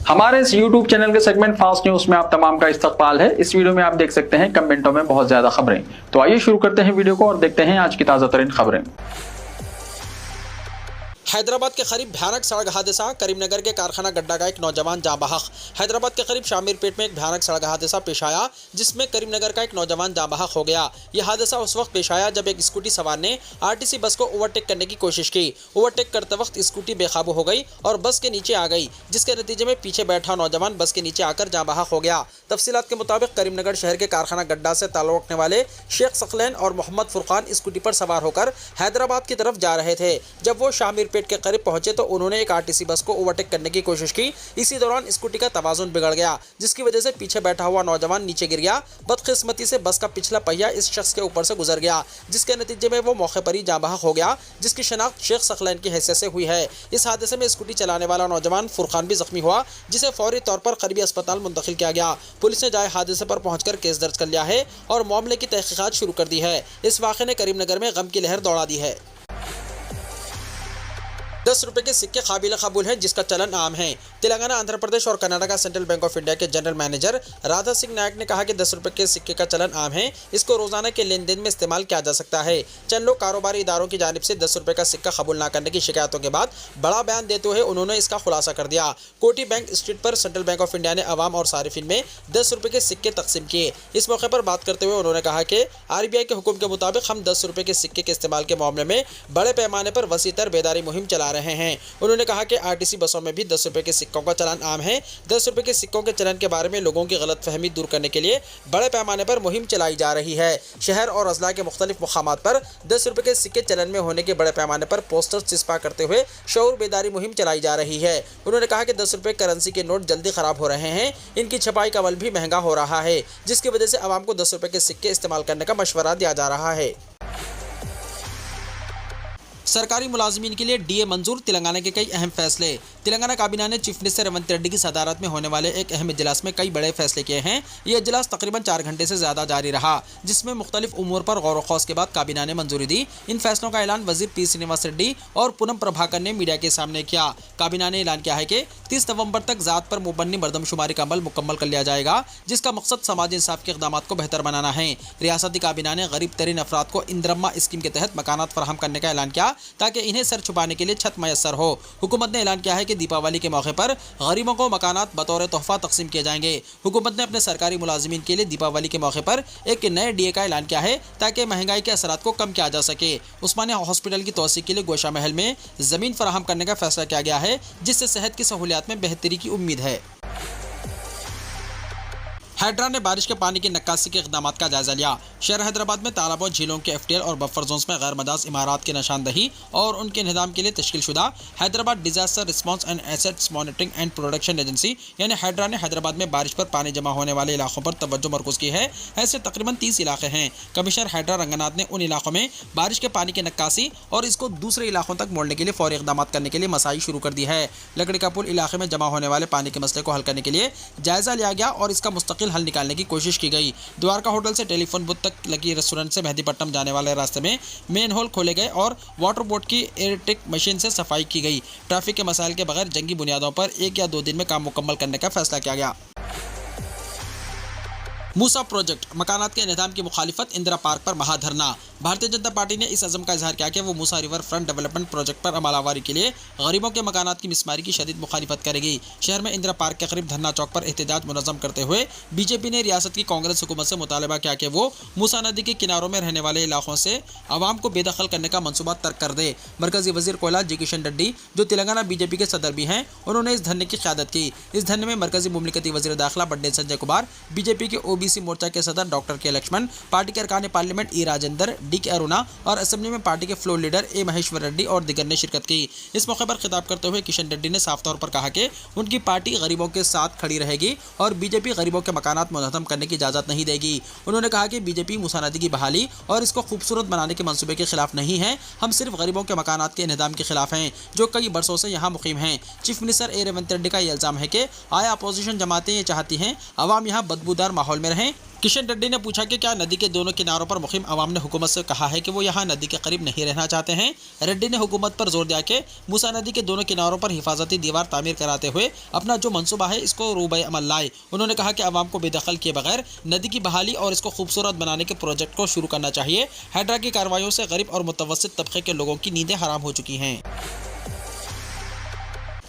हमारे इस YouTube channel के सेगमेंट फास्ट न्यूज में आप तमाम का इस्तकबाल है। इस वीडियो में आप देख सकते हैं कमेंटों में बहुत ज्यादा खबरें। तो आइए शुरू करते हैं वीडियो को और देखते हैं आज की ताजा तरीन खबरें। हैदराबाद के करीब भयानक सड़क हादसा, करीमनगर के कारखाना गड्ढा का एक नौजवान जाँ बहक। हैदराबाद के करीब शामिरपेट में एक भयानक सड़क हादसा पेश आया जिसमें करीमनगर का एक नौजवान जाँ बहक हो गया। यह हादसा उस वक्त पेश आया जब एक स्कूटी सवार ने आरटीसी बस को ओवरटेक करने की कोशिश की। ओवरटेक करते वक्त स्कूटी बेकाबू हो गई और बस के नीचे आ गई, जिसके नतीजे में पीछे बैठा नौजवान बस के नीचे आकर जाँ बहक हो गया। तफसीलात के मुताबिक करीमनगर शहर के कारखाना गड्ढा से ताल्लुक रखने वाले शेख सकलैन और मोहम्मद फुरकान स्कूटी पर सवार होकर हैदराबाद की तरफ जा रहे थे। जब वो शामिरपेट के करीब पहुंचे तो उन्होंने एक आरटीसी बस को ओवरटेक करने की कोशिश की। इसी दौरान स्कूटी का तवाजुन बिगड़ गया, जिसकी वजह से पीछे बैठा हुआ नौजवान नीचे गिर गया। बदकिस्मती से बस का पिछला पहिया इस शख्स के ऊपर से गुजर गया, जिसके नतीजे में वो मौके पर ही जाँ बहक हो गया, जिसकी शनाख्त शेख सकलैन की हैसियत से हुई है। इस हादसे में स्कूटी चलाने वाला नौजवान फुरकान भी जख्मी हुआ, जिसे फौरी तौर पर करीबी अस्पताल मुंतकिल किया गया। पुलिस ने जाए हादसे पर पहुंचकर केस दर्ज कर लिया है और मामले की तहकीकात शुरू कर दी है। इस वाक़े ने करीमनगर में गम की लहर दौड़ा दी है। 10 रुपए के सिक्के काबिल कबूल हैं जिसका चलन आम है। तेलंगाना, आंध्र प्रदेश और Karnataka central bank of India के जनरल मैनेजर राधा सिंह नायक ने कहा कि 10 रुपए के सिक्के का चलन आम है, इसको रोजाना के लेन देन में इस्तेमाल किया जा सकता है। चंद लोग कारोबारी इदारों की जानिब से 10 रुपए का सिक्का कबूल न करने की शिकायतों के बाद बड़ा बयान देते हुए उन्होंने इसका खुलासा कर दिया। कोटी बैंक स्ट्रीट पर सेंट्रल बैंक ऑफ इंडिया ने अवाम और सारिफिन में 10 रुपए के सिक्के तकसीम किए। इस मौके पर बात करते हुए उन्होंने कहा कि RBI के हुक्म के मुताबिक हम 10 रुपए के सिक्के के इस्तेमाल के मामले में बड़े पैमाने पर वसीतर बेदारी मुहिम चला रहे हैं। उन्होंने कहा कि आरटीसी बसों में भी 10 रुपए के सिक्कों का चलन आम है। 10 रुपए के सिक्कों के चलन के बारे में लोगों की गलतफहमी दूर करने के लिए बड़े पैमाने पर मुहिम चलाई जा रही है। शहर और अजला के मुख्तलिफ मुकामात पर 10 रुपए के सिक्के चलन में होने के बड़े पैमाने पर पोस्टर्स चिस्पा करते हुए शऊर बेदारी मुहिम चलाई जा रही है। उन्होंने कहा कि 10 रुपए करेंसी के नोट जल्दी खराब हो रहे हैं, इनकी छपाई का अमल भी महंगा हो रहा है, जिसकी वजह से आवाम को 10 रुपए के सिक्के इस्तेमाल करने का मशवरा दिया जा रहा है। सरकारी मुलाजमीन के लिए DA मंजूर, तेलंगाना के कई अहम फैसले। तेलंगाना काबीना ने चीफ मिनिस्टर रेवंत रेड्डी की सदारत में होने वाले एक अहम इजलास में कई बड़े फैसले किए हैं। ये इजलास तकरीबन 4 घंटे से ज़्यादा जारी रहा, जिसमें मुख्तलिफ उमूर पर गौर खौस के बाद काबीना ने मंजूरी दी। इन फैसलों का ऐलान वजीर P श्रीनिवास रेड्डी और पूनम प्रभाकर ने मीडिया के सामने किया। काबीना ने ऐलान किया है कि 30 नवंबर तक ज़ात पर मुबन्नी मरदमशुमारी का अमल मुकम्मल कर लिया जाएगा, जिसका मकसद समाजी इंसाफ के इक़दाम को बेहतर बनाना है। रियासती काबीना ने गरीब तरीन अफराद को इंदिरम्मा स्कीम के तहत मकानात फराहम करने का ऐलान किया ताकि इन्हें सर छुपाने के लिए छत मैसर हो। हुकूमत ने ऐलान किया है कि दीपावली के मौके पर गरीबों को मकानात बतौर तोहफा तकसीम किए जाएंगे। हुकूमत ने अपने सरकारी मुलाजिमीन के लिए दीपावली के मौके पर एक नए DA का ऐलान किया है ताकि महंगाई के असरात को कम किया जा सके। उस्मानिया हॉस्पिटल की तोसी के लिए गोशा महल में ज़मीन फराहम करने का फैसला किया गया है, जिससे सेहत की सहूलियात में बेहतरी की उम्मीद है। हैड्रा ने बारिश के पानी की नक्काशी के इक़दाम का जायजा लिया। शहर हैदराबाद में तालाबों, झीलों के FTL और बफर जोन्स में गैर मदाज इमारात की निशानदही और उनके इंहदाम के लिए तश्कील शुदा Hyderabad disaster response and assets monitoring and production agency यानी हैड्रा ने हैदराबाद में बारिश पर पानी जमा होने वाले इलाकों पर तवज्जो मरकूज़ की है। ऐसे तकरीबन 30 इलाके हैं। कमिश्नर हैड्रा रंगनाथ ने उन इलाकों में बारिश के पानी की नक्काशी और इसको दूसरे इलाकों तक मोड़ने के लिए फौरी इक़दाम करने के लिए मसाई शुरू कर दी है। लकड़ी का पुल इलाके में जमा होने वाले पानी के मसले को हल करने के लिए जायजा लिया गया और इसका मुस्तकिल हल निकालने की कोशिश की गई। द्वारका होटल से टेलीफोन बूथ तक लगी रेस्टोरेंट से मेहदीपट्टनम जाने वाले रास्ते में मेन होल खोले गए और वाटर बोट की एयरटेक मशीन से सफाई की गई। ट्रैफिक के मसाइल के बगैर जंगी बुनियादों पर 1 या 2 दिन में काम मुकम्मल करने का फैसला किया गया। मूसा प्रोजेक्ट मकानात के निज़ाम की मुखालिफत, इंदिरा पार्क पर महाधरना। भारतीय जनता पार्टी ने इस अज़म का इजहार किया कि वो मूसा रिवर फ्रंट डेवलपमेंट प्रोजेक्ट पर अमलावरी के लिए गरीबों के मकानात की मिसमारी की शदीद मुखालिफत करेगी। शहर में इंदिरा पार्क के करीब धरना चौक पर एहतजाज मुनज़्ज़म करते हुए BJP ने रियासत की कांग्रेस हुकूमत से मुतालबा किया कि वो मूसा नदी के किनारों में रहने वाले इलाकों से आवाम को बेदखल करने का मनसूबा तर्क कर दे। मरकजी वजीर कोयला G किशन रेड्डी, जो तेलंगाना BJP के सदर भी हैं, उन्होंने इस धरने की क़यादत की। इस धरने में मरकजी मुमलिकती वजीर दाखिला बड्डे संजय कुमार, BJP के OBC मोर्चा के सदर डॉक्टर के लक्ष्मण, पार्टी के अरकान parliament E Rajendra, D Aruna और असेंबली में पार्टी के floor leader A Maheshwar Reddy और दिगर ने शिरकत की। इस मौके पर खिताब करते हुए किशन रेड्डी ने साफ तौर पर कहा कि उनकी पार्टी गरीबों के साथ खड़ी रहेगी और BJP गरीबों के मकानात मुनहदम करने की इजाज़त नहीं देगी। उन्होंने कहा कि BJP मूसा नदी की बहाली और इसको खूबसूरत बनाने के मंसूबे के खिलाफ नहीं है, हम सिर्फ गरीबों के मकानात के इंहदाम के खिलाफ हैं जो कई बरसों से यहाँ मुकीम हैं। चीफ मिनिस्टर रेवंत रेड्डी का यह इल्ज़ाम है कि आया अपोजिशन जमातें ये चाहती हैं अवाम यहाँ बदबूदार माहौल में रहें, किशन रेड्डी ने पूछा कि क्या नदी के दोनों किनारों पर मुखिम अवाम ने हुकूमत से कहा है कि वो यहाँ नदी के करीब नहीं रहना चाहते हैं। रेड्डी ने हुकूमत पर जोर दिया कि मूसा नदी के दोनों किनारों पर हिफाजती दीवार तामीर कराते हुए अपना जो मंसूबा है इसको रूबे अमल लाए। उन्होंने कहा कि अवाम को बेदखल किए बगैर नदी की बहाली और इसको खूबसूरत बनाने के प्रोजेक्ट को शुरू करना चाहिए। हैड्रा की कार्रवाइयों से गरीब और मुतवस्सित तबके के लोगों की नींदें हराम हो चुकी हैं।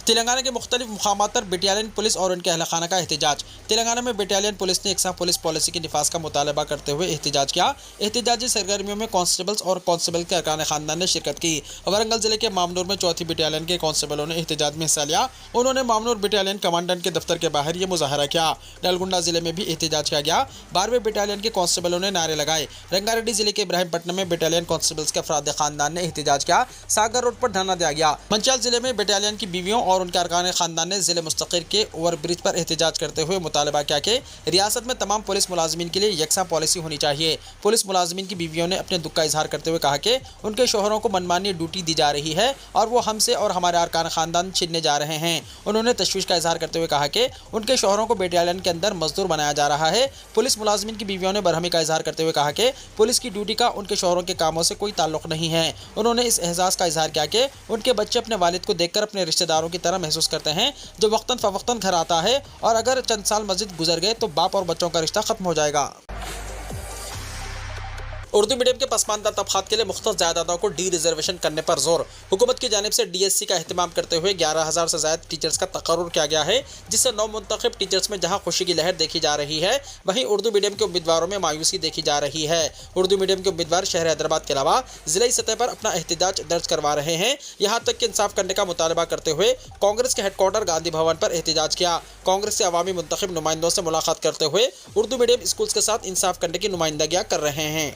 तेलंगाना के मुख्तलिफ मुकामात पर बटालियन पुलिस और उनके अहल खाना का एहतजाज। तेलंगाना में बटालियन पुलिस ने एकसा पुलिस पॉलिसी के निफाज का मुतालबा करते हुए एहतजाज किया। एहतजाजी सरगर्मियों में कांस्टेबल्स और कांस्टेबल के अरकान खानदान ने शिरकत की। वरंगल जिले के मामनूर में चौथी बटालियन के कांस्टेबलों ने एहतजाज में हिस्सा लिया। उन्होंने मामनूर बटालियन कमांडेंट के दफ्तर के बाहर ये मुजाहरा किया। नलगुंडा जिले में भी एहतजाज किया गया। 12वें बटालियन के कांस्टेबलों ने नारे लगाए। रंगारेड्डी जिले के इब्राहिमपट्टनम में बटालियन कांस्टेबल्स के अफराद खानदान ने एहतजाज किया। सागर रोड पर धरना दिया गया। मंचियाल जिले में बटालियन की बीवियों और उनके अरकान खानदान ने जिले मुस्तकिर के ओवरब्रिज पर एहतजाज करते हुए मुतालबा किया कि रियासत में तमाम पुलिस मुलाजमीन के लिए यकसा पॉलिसी होनी चाहिए। पुलिस मुलाजमीन की बीवियों ने अपने दुख का इजहार करते हुए कहा कि उनके शोहरों को मनमानी ड्यूटी दी जा रही है और वो हमसे और हमारे अरकान खानदान छीनने जा रहे हैं। उन्होंने तशवीश का इजहार करते हुए कहा कि उनके शोहरों को बटालियन के अंदर मजदूर बनाया जा रहा है। पुलिस मुलाजमीन की बीवियों ने बरहमी का इजहार करते हुए कहा कि पुलिस की ड्यूटी का उनके शोहरों के कामों से कोई ताल्लुक नहीं है। उन्होंने इस एहसास का इजहार किया कि उनके बच्चे अपने वालिद को देखकर अपने रिश्तेदारों की तरह महसूस करते हैं जो वक्तन फवक्तन घर आता है और अगर चंद साल मस्जिद गुजर गए तो बाप और बच्चों का रिश्ता खत्म हो जाएगा। उर्दू मीडियम के पसमानदा तबकात के लिए मुख्तस जायदादों को डी रिजर्वेशन करने पर जोर। हुकूमत की जानिब से DSC का अहतमाम करते हुए 11,000 से ज़ायद टीचर्स का तकर्रुर किया गया है, जिससे नौ मुंतखब टीचर्स में जहां खुशी की लहर देखी जा रही है वहीं उर्दू मीडियम के उम्मीदवारों में मायूसी देखी जा रही है। उर्दू मीडियम के उम्मीदवार शहर हैदराबाद के अलावा जिलाई सतह पर अपना एहतजाज दर्ज करवा रहे हैं। यहाँ तक कि इंसाफ करने का मुतालबा करते हुए कांग्रेस के हेडक्वार्टर गांधी भवन पर एहतजाज किया। कांग्रेस के अवामी मुंतखब नुमाइंदों से मुलाकात करते हुए उर्दू मीडियम स्कूल्स के साथ इंसाफ करने की नुमाइंदगियाँ कर रहे हैं।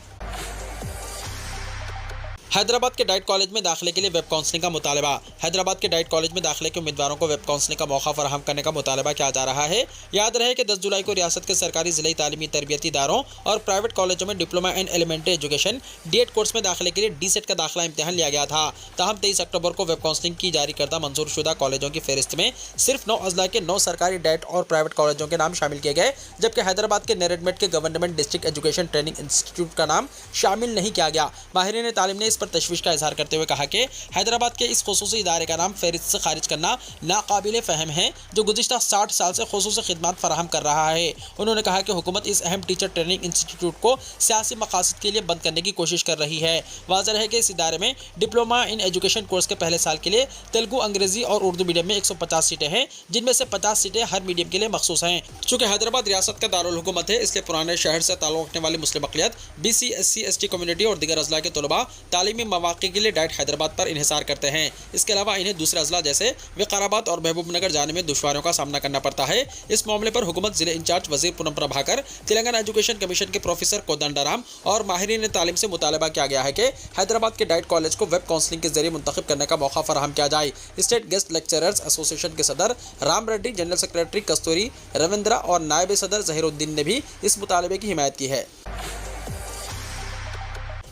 हैदराबाद के डाइट कॉलेज में दाखिले के लिए वेब काउंसलिंग का मुतालबा। हैदराबाद के डाइट कॉलेज में दाखिले के उम्मीदवारों को वेब काउंसलिंग का मौका फराहम करने का मुतालबा किया जा रहा है। याद रहे कि 10 जुलाई को रियासत के सरकारी जिले तालीमी तरबियती इदारों और प्राइवेट कॉलेजों में diploma in elementary education DED course में दाखिले के लिए DSET का दाखिला इम्तिहान लिया गया था। ताहम 23 अक्टूबर को वेब काउंसलिंग की जारी करदा मंजूरशुदा कॉलेजों की फहरिस्त में सिर्फ 9 अजला के 9 सरकारी डाइट और प्राइवेट कॉलेजों के नाम शामिल किए गए, जबकि हैदराबाद के नेरेडमेट के government district education training institute का नाम शामिल नहीं किया गया। माहिरीन तालीम ने इस पर तशवीश का इजहार करते हुए कहा कि हैदराबाद के इस खुसूसी इदारे का नाम फहरिस्त से खारिज करना नाकाबिले फ़हम है, जो गुज़िश्ता 60 साल से खुसूसी खिदमत फराहम कर रहा है। उन्होंने कहा कि हुकूमत इस अहम टीचर ट्रेनिंग इंस्टीट्यूट को सियासी मकासद के लिए बंद करने की कोशिश कर रही है। वाज़ेह है कि इस इदारे में डिप्लोमा इन एजुकेशन कोर्स के पहले साल के लिए तेलुगु, अंग्रेजी और उर्दू मीडियम में 150 सीटें हैं, जिनमें से 50 सीटें हर मीडियम के लिए मखसूस हैं। चूँकि हैदराबाद रियासत का दारुल हुकूमत है, इसलिए पुराने शहर से ताल्लुक़ रखने वाली मुस्लिम अक़लियत, BC, SC, ST कम्युनिटी और दीगर अजला के तलबा तालीमी मौक़े के लिए डाइट हैदराबाद पर इन्हिसार करते हैं। इसके अलावा इन्हें दूसरे अजला जैसे विकाराबाद और महबूबनगर जाने में दुश्वारियों का सामना करना पड़ता है। इस मामले पर हुकूमत जिले इंचार्ज वजीर पूनम प्रभाकर, तेलंगाना एजुकेशन कमीशन के प्रोफेसर कोदंडराम और माहिरीन तालीम से मुतालबा किया गया है कि हैदराबाद के डाइट कॉलेज को वेब काउंसलिंग के जरिए मुंतखब करने का मौका फराहम किया जाए। स्टेट गेस्ट लेक्चरर्स एसोसिएशन के सदर राम रेड्डी, जनरल सेक्रेटरी कस्तूरी रविंद्रा और नायब सदर जहीरुद्दीन ने भी इस मुतालबे की हिमायत की है।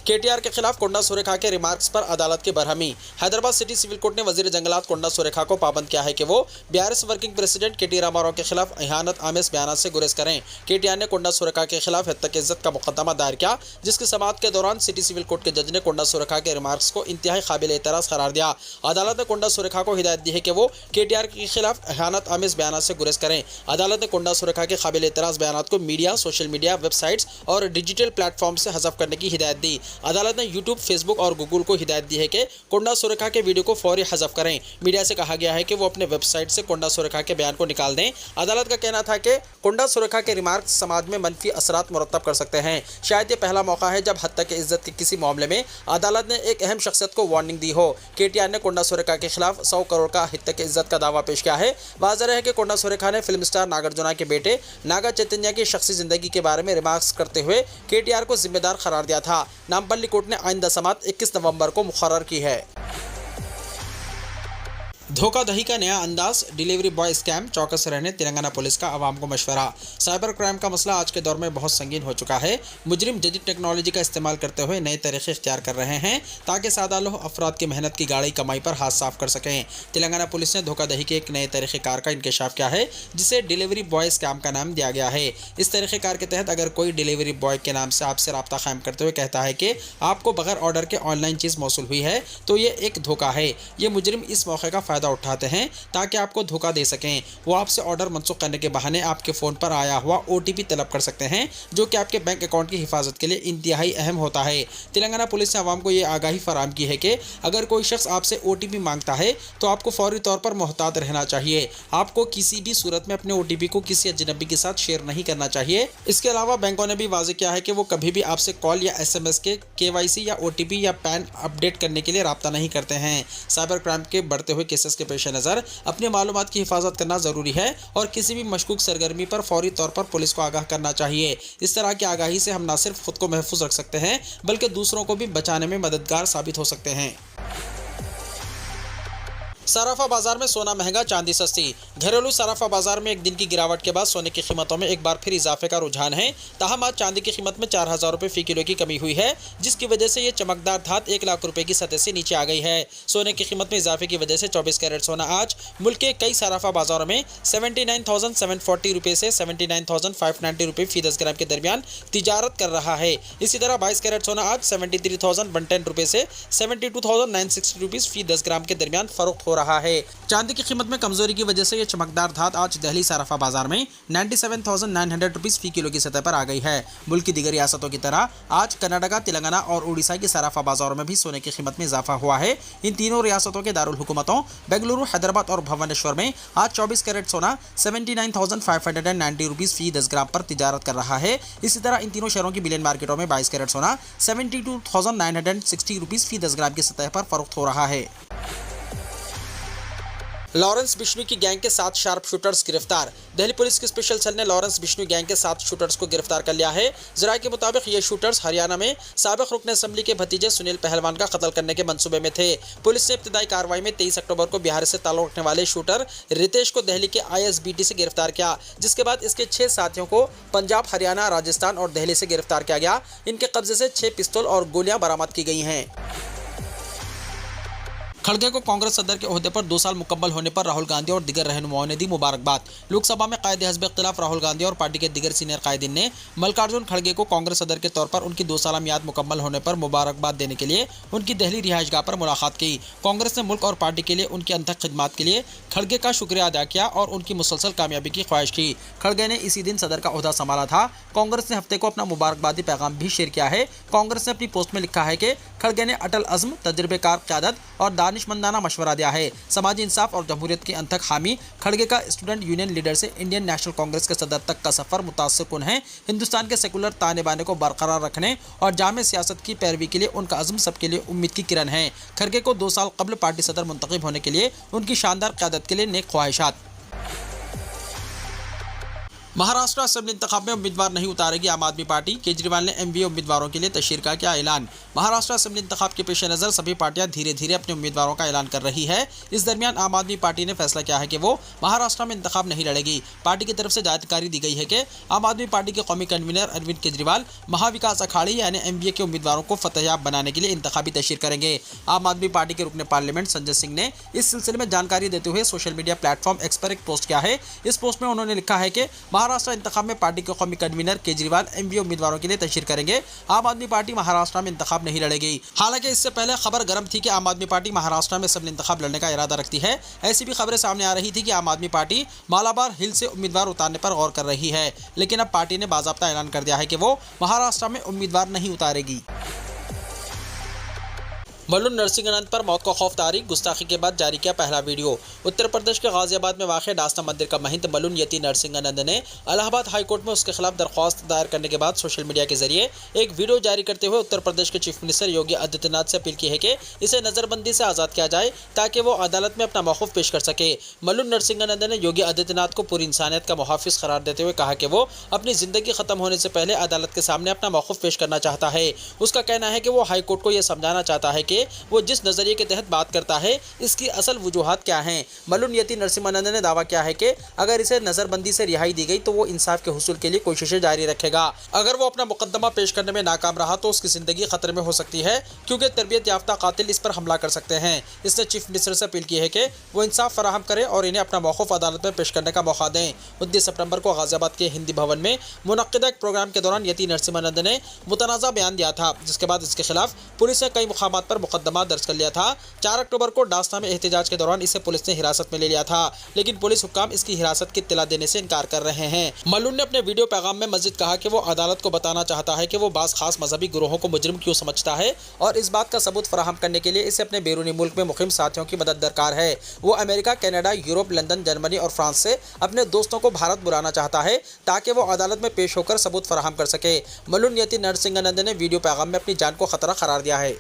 KTR के खिलाफ कोंडा सुरेखा के रिमार्क्स पर अदालत की बरहमी। हैदराबाद सिटी सिविल कोर्ट ने वजीर जंगलात कोंडा सुरेखा को पाबंद किया है कि वो BRS working president KT Rama Rao के खिलाफ इहानत आमेज बयान से गुरेज करें। KTR ने कोंडा सुरेखा के खिलाफ हत्या इज्जत का मुकदमा दायर किया, जिसकी समाअत के दौरान सिटी सिविल कोर्ट के जज ने कोंडा सुरेखा के रिमार्क्स को इंतहाई काबिल एतराज़ करार दिया। अदालत ने कोंडा सुरेखा को हिदायत दी है कि वो KTR के खिलाफ इहानत आमेज बयान से गुरेज करें। अदालत ने कोंडा सुरेखा के काबिल एतराज़ बयान को मीडिया, सोशल मीडिया, वेबसाइट्स और डिजिटल प्लेटफॉर्म से हज़फ करने की हिदायत दी। अदालत ने यूट्यूब, फेसबुक और गूगल को हिदायत दी है कि कोंडा सुरेखा के वीडियो को फौरी हज़फ करें। मीडिया से कहा गया है कि वो अपने वेबसाइट से कोंडा सुरेखा के बयान को निकाल दें। अदालत का कहना था कि कोंडा सुरेखा के रिमार्क्स समाज में मनफी असरात मुरतब कर सकते हैं। शायद ये पहला मौका है जब हत्या की इज्जत के किसी मामले में अदालत ने एक अहम शख्सियत को वार्निंग दी हो। KTR ने कोंडा सुरेखा के खिलाफ 100 करोड़ का हत्या की इज्जत का दावा पेश किया है। वाज़ेह है कि कोंडा सुरेखा ने फिल्म स्टार नागार्जुना के बेटे नागा चैतन्य की शख्सी जिंदगी के बारे में रिमार्क्स करते हुए KTR को जिम्मेदार करार दिया था। नामपल्ली कोर्ट ने आइंदा समाअत 21 नवंबर को मुकर्रर की है। धोखाधड़ी का नया अंदाज, डिलीवरी बॉय स्कैम, चौकस रहने तेलंगाना पुलिस का आवाम को मशवरा। साइबर क्राइम का मसला आज के दौर में बहुत संगीन हो चुका है। मुजरिम जदीद टेक्नोलॉजी का इस्तेमाल करते हुए नए तरीके इख्तियार कर रहे हैं ताकि सादा लोग अफराद की मेहनत की गाढ़ी कमाई पर हाथ साफ कर सकें। तेलंगाना पुलिस ने धोखाधड़ी के एक नए तरीक़ेकार का इंकशाफ किया है जिसे डिलीवरी बॉय स्कैम का नाम दिया गया है। इस तरीक़ेकार के तहत अगर कोई डिलीवरी बॉय के नाम से आपसे रब्ता कायम करते हुए कहता है कि आपको बगैर ऑर्डर के ऑनलाइन चीज़ मौसूल हुई है तो ये एक धोखा है। ये मुजरिम इस मौके का फ़ायदा उठाते हैं ताकि आपको धोखा दे सकें। वो आपसे ऑर्डर मनसूख करने के बहाने आपके फ़ोन पर आया हुआ OTP तलब कर सकते हैं जो कि आपके बैंक अकाउंट की हिफाजत के लिए इंतहाई अहम होता है। तेलंगाना पुलिस ने आवाम को ये आगाही फराहम की है कि अगर कोई शख्स आपसे OTP मांगता है तो आपको फौरी तौर पर मोहतात रहना चाहिए। आपको किसी भी सूरत में अपने OTP को किसी अजनबी के साथ शेयर नहीं करना चाहिए। इसके अलावा बैंकों ने भी वाज़ेह किया है कि वो कभी भी आपसे कॉल या SMS के KYC या OTP या पैन अपडेट करने के लिए रब्ता नहीं करते हैं। साइबर क्राइम के बढ़ते हुए केसेस के पेश नज़र अपने मालूमात की हिफाजत करना ज़रूरी है और किसी भी मशकूक सरगर्मी पर फौरी तौर पर पुलिस को आगाह करना चाहिए। इस तरह की आगाही से हम न सिर्फ खुद को महफूज रख सकते हैं बल्कि दूसरों को भी बचाने में मददगार साबित हो सकते हैं। सराफा बाजार में सोना महंगा, चांदी सस्ती। घरेलू सराफा बाजार में एक दिन की गिरावट के बाद सोने की कीमतों में एक बार फिर इजाफे का रुझान है। ताहम आज चांदी की कीमत में 4,000 रुपये फ़ी किलो की कमी हुई है जिसकी वजह से ये चमकदार धात 1 लाख रुपए की सतह से नीचे आ गई है। सोने की कीमत में इजाफे की वजह से 24 कैरेट सोना आज मुल्क के कई सराफा बाजारों में 79,740 रुपये से 79,590 रुपये फ़ी 10 ग्राम के दरमियान तिजारत कर रहा है। इसी तरह 22 कैरेट सोना आज 73,110 रुपये से 72,960 रुपये फ़ी 10 ग्राम के दरमियान फरोख्त हो रहा है। चांदी की कीमत में कमजोरी की वजह से यह चमकदार धात आज दिल्ली सराफा बाजार में 97,900 रुपीस फी किलो की सतह पर आ गई है। मुल्क की दीगर रियासतों की तरह आज कर्नाटका, तेलंगाना और उड़ीसा की सराफा बाजारों में भी सोने की कीमत में इजाफा हुआ है। इन तीनों रियासतों के दारुल हुकूमतों बेंगलुरु, हैदराबाद और भुवनेश्वर में आज 24 कैरेट सोना 79,590 रुपीस फी 10 ग्राम पर तिजारत कर रहा है। इसी तरह इन तीनों शहरों की बिलियन मार्केटों में 22 कैरेट सोना 72,960 रुपीस फी 10 ग्राम की सतह पर फरोख्त हो रहा है। लॉरेंस बिश्नोई की गैंग के 7 शार्प शूटर्स गिरफ्तार। दिल्ली पुलिस की स्पेशल सेल ने लॉरेंस बिश्नोई गैंग के 7 शूटर्स को गिरफ्तार कर लिया है। जराये के मुताबिक ये शूटर्स हरियाणा में साबिक रुकन असेंबली के भतीजे सुनील पहलवान का कत्ल करने के मंसूबे में थे। पुलिस ने इब्तदाई कार्रवाई में 23 अक्टूबर को बिहार से ताल्लुक रखने वाले शूटर रितेश को दिल्ली के ISBT से गिरफ्तार किया, जिसके बाद इसके 6 साथियों को पंजाब, हरियाणा, राजस्थान और दिल्ली से गिरफ्तार किया गया। इनके कब्जे से 6 पिस्तौल और गोलियां बरामद की गई हैं। खड़गे को कांग्रेस सदर के ओहदे पर 2 साल मुकम्मल होने पर राहुल गांधी और दिगर रहनुमाओं ने दी मुबारकबाद। लोकसभा में कायदे हज़्ब इख्तिलाफ राहुल गांधी और पार्टी के दिगर सीनियर कायदीन ने मल्लिकार्जुन खड़गे को कांग्रेस सदर के तौर पर उनकी 2 साल मियाद मुकम्मल होने पर मुबारकबाद देने के लिए उनकी दिल्ली रिहाइशगाह पर मुलाकात की। कांग्रेस ने मुल्क और पार्टी के लिए उनकी अनथक खिदमात के लिए खड़गे का शुक्रिया अदा किया और उनकी मुसलसल कामयाबी की ख्वाहिश की। खड़गे ने इसी दिन सदर का ओहदा संभाला था। कांग्रेस ने हफ्ते को अपना मुबारकबादी पैगाम भी शेयर किया है। कांग्रेस ने अपनी पोस्ट में लिखा है कि खड़गे ने अटल अज़्म, तजर्बेकार क़यादत और दानिशमंदाना मशवरा दिया है। समाजी इंसाफ और जमहूरियत की अनथक हामी खड़गे का स्टूडेंट यूनियन लीडर से इंडियन नेशनल कांग्रेस के सदर तक का सफर मुतासिर-कुन है। हिंदुस्तान के सेकुलर ताने बाने को बरकरार रखने और जामे सियासत की पैरवी के लिए उनका अज़्म सबके लिए उम्मीद की किरण है। खड़गे को 2 साल कबल पार्टी सदर मुंतखब होने के लिए उनकी शानदार क़यादत के लिए नेक ख्वाहिशात। महाराष्ट्र असेंबली इंतखाब में उम्मीदवार नहीं उतारेगी आम आदमी पार्टी। केजरीवाल ने MBA उम्मीदवारों के लिए तशहीर का किया ऐलान। महाराष्ट्र असेंबली इंतखाब के पेश नज़र सभी पार्टियां धीरे धीरे अपने उम्मीदवारों का ऐलान कर रही है। इस दरमियान आम आदमी पार्टी ने फैसला किया है कि वो महाराष्ट्र में इंतखाब नहीं लड़ेगी। पार्टी की तरफ से जानकारी दी गई है कि आम आदमी पार्टी के कौमी कन्वीनर अरविंद केजरीवाल महाविकास अखाड़ी यानी MBA के उम्मीदवारों को फतेहयाब बनाने के लिए इंतखाबी तशहीर करेंगे। आम आदमी पार्टी के रुकने पार्लियामेंट संजय सिंह ने इस सिलसिले में जानकारी देते हुए सोशल मीडिया प्लेटफॉर्म X पर एक पोस्ट किया है। इस पोस्ट में उन्होंने लिखा है कि महाराष्ट्र इंतखाब में पार्टी के कौमी कन्वीनर केजरीवाल MBA उम्मीदवारों के लिए तशहीर करेंगे। आम आदमी पार्टी महाराष्ट्र में इंतखाब नहीं लड़ेगी। हालांकि इससे पहले खबर गर्म थी कि आम आदमी पार्टी महाराष्ट्र में असेंबली इंतखाब लड़ने का इरादा रखती है। ऐसी भी खबरें सामने आ रही थी कि आम आदमी पार्टी मालाबार हिल से उम्मीदवार उतारने पर गौर कर रही है, लेकिन अब पार्टी ने बाज़ाब्ता ऐलान कर दिया है कि वो महाराष्ट्र में उम्मीदवार नहीं उतारेगी। मल्लू नरसिंहानंद पर मौत का खौफ तारीख, गुस्ताखी के बाद जारी किया पहला वीडियो। उत्तर प्रदेश के गाजियाबाद में वाक़ डासना मंदिर का महंत मल्लू यति नरसिंहानंद ने इलाहाबाद हाई कोर्ट में उसके खिलाफ दरख्वास्त दायर करने के बाद सोशल मीडिया के जरिए एक वीडियो जारी करते हुए उत्तर प्रदेश के चीफ मिनिस्टर योगी आदित्यनाथ से अपील की है कि इसे नज़रबंदी से आज़ाद किया जाए ताकि वो अदालत में अपना मौक़िफ़ पेश कर सके। मल्लू नरसिंहानंद ने योगी आदित्यनाथ को पूरी इंसानियत का मुहाफ़िज़ करार देते हुए कहा कि वो अपनी ज़िंदगी ख़त्म होने से पहले अदालत के सामने अपना मौक़िफ़ पेश करना चाहता है। उसका कहना है कि वो हाई कोर्ट को यह समझाना चाहता है कि कि वो जिस नजरिए के तहत बात करता है इसकी असल वजूहात क्या हैं। मल्लू नियति नरसिम्हानंदन ने दावा किया है कि अगर इसे नजरबंदी से रिहाई दी गई तो वो इंसाफ के हुसूल के लिए कोशिशें जारी रखेगा। अगर वो अपना मुकदमा पेश करने में नाकाम रहा तो उसकी जिंदगी खतरे में हो सकती है, क्योंकि तरबियत याफ्ता कातिल इस पर हमला कर सकते हैं। इसने चीफ मिनिस्टर से अपील की है कि वो इंसाफ फराहम करें और इन्हें अपना मौक़िफ़ अदालत में पेश करने का मौका दें। 29 सितंबर को गाजियाबाद के हिंदी भवन में मुनक्किदा एक प्रोग्राम के दौरान यति नरसिम्हानंदन ने मुतनाज़ा बयान दिया था, जिसके बाद इसके खिलाफ पुलिस ने कई मुकामात पर मुकदमा दर्ज कर लिया था। 4 अक्टूबर को डास्ता में एहतजाज के दौरान इसे पुलिस ने हिरासत में ले लिया था, लेकिन पुलिस हुक्काम इसकी हिरासत की इत्तला देने से इनकार कर रहे हैं। मल्लू ने अपने वीडियो पैगाम में मस्जिद कहा कि वो अदालत को बताना चाहता है कि वो बास खास मजहबी गुरोहों को मुजरिम क्यों समझता है और इस बात का सबूत फराहम करने के लिए इसे अपने बैरूनी मुल्क में मुक़ीम साथियों की मदद दरकार है। वो America, Canada, Europe, London, Germany और फ्रांस से अपने दोस्तों को भारत बुलाना चाहता है ताकि वो अदालत में पेश होकर सबूत फराहम कर सके। मल्लू नियति नरसिम्हानंदन ने वीडियो पैगाम में अपनी जान को खतरा करार दिया है।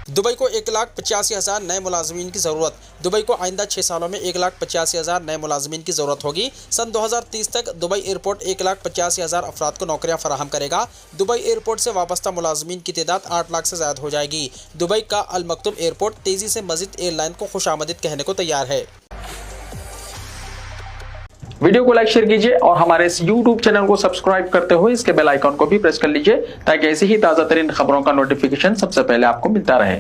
दुबई को 1,85,000 नए मुलाजमीन की ज़रूरत। दुबई को आइंदा 6 सालों में 1,85,000 नए मुलाजमीन की ज़रूरत होगी। सन 2030 तक दुबई एयरपोर्ट 1,85,000 अफराद को नौकरियां फराहम करेगा। दुबई एयरपोर्ट से वाबस्ता मुलाजमीन की तादाद 8 लाख से ज़्यादा हो जाएगी। दुबई का अल मक्तुम एयरपोर्ट तेज़ी से मज़ीद एयरलाइन को खुशामदीद कहने को तैयार है। वीडियो को लाइक शेयर कीजिए और हमारे इस YouTube चैनल को सब्सक्राइब करते हुए इसके बेल आइकन को भी प्रेस कर लीजिए ताकि ऐसी ही ताज़ा तरीन खबरों का नोटिफिकेशन सबसे पहले आपको मिलता रहे।